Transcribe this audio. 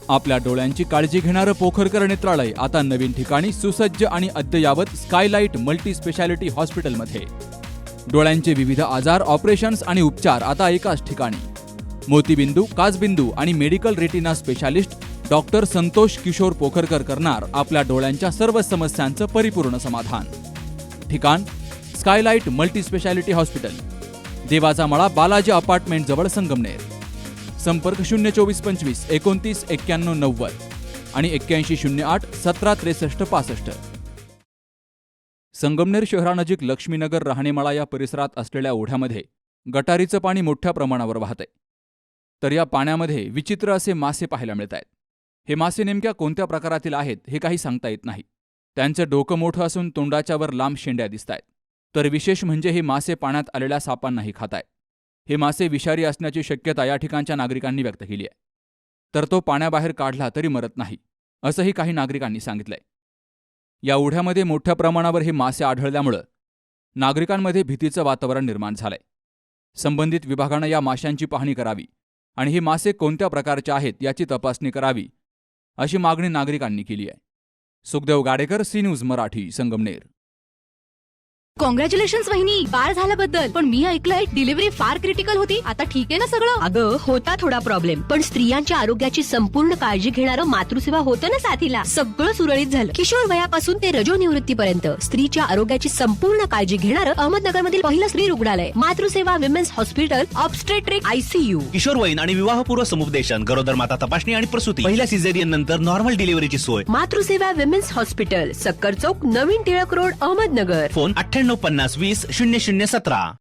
आपल्या डोळ्यांची काळजी घेणारं पोखरकर नेत्रालय आता नवीन ठिकाणी सुसज्ज आणि अद्ययावत स्कायलाइट मल्टी स्पेशालिटी हॉस्पिटलमध्ये. डोळ्यांचे विविध आजार, ऑपरेशन्स आणि उपचार आता एकाच ठिकाणी. मोतीबिंदू, काचबिंदू आणि medical retina specialist doctor Santosh Kishor Pokharkar करणार आपल्या डोळ्यांच्या सर्व समस्यांचं परिपूर्ण समाधान. ठिकाण स्कायलाइट मल्टी स्पेशालिटी हॉस्पिटल, देवाचा मळा, बालाजी अपार्टमेंट जवळ, संगमनेर. संपर्क 02425 29 91 90 आणि 8108 17 63 65. संगमनेर शहरानजीक लक्ष्मीनगर राहणेमाळा या परिसरात असलेल्या ओढ्यामध्ये गटारीचं पाणी मोठ्या प्रमाणावर वाहतंय. तर या पाण्यामध्ये विचित्र असे मासे पाहायला मिळत आहेत. हे मासे नेमक्या कोणत्या प्रकारातील आहेत हे काही सांगता येत नाही. त्यांचं डोकं मोठं असून तोंडाच्या वर लांब शेंड्या दिसतायत. तर विशेष म्हणजे हे मासे पाण्यात आलेल्या सापांनाही खातायत. हे मासे विषारी असण्याची शक्यता या ठिकाणच्या नागरिकांनी व्यक्त केली आहे. तर तो पाण्याबाहेर काढला तरी मरत नाही, असंही काही नागरिकांनी सांगितलंय. या ओढ्यामध्ये मोठ्या प्रमाणावर हे मासे आढळल्यामुळं नागरिकांमध्ये भीतीचं वातावरण निर्माण झालंय. संबंधित विभागानं या माशांची पाहणी करावी आणि हे मासे कोणत्या प्रकारचे आहेत याची तपासणी करावी, अशी मागणी नागरिकांनी केली आहे. Sukhdev Gadekar, C News Marathi, Sangamner. Congratulations वहिनी, बाळ झाल्याबद्दल. पण मी ऐकलंय डिलिव्हरी फार क्रिटिकल होती. आता ठीक आहे ना सगळं? अगं होता थोडा प्रॉब्लेम, पण स्त्रियांच्या आरोग्याची संपूर्ण काळजी घेणारं मातृसेवा होतं ना साथीला. सगळं सुरळीत झालं. किशोर वयापासून ते रजो निवृत्तीपर्यंत स्त्रीच्या आरोग्याची संपूर्ण काळजी घेणारं अहमदनगर मधील पहिलं स्त्री रुग्णालय Matruseva women's hospital, obstetric, ICU. किशोरवयीन आणि विवाहपूर्व समुपदेशन, गरोदर माता तपासणी आणि प्रसूती, पहिल्या सिझेरियन नंतर नॉर्मल डिलिव्हरीची सोय. मातृसेवा विमेन्स हॉस्पिटल, सक्कर चौक, नवीन टिळक रोड, अहमदनगर. फोन 9850 20 0017.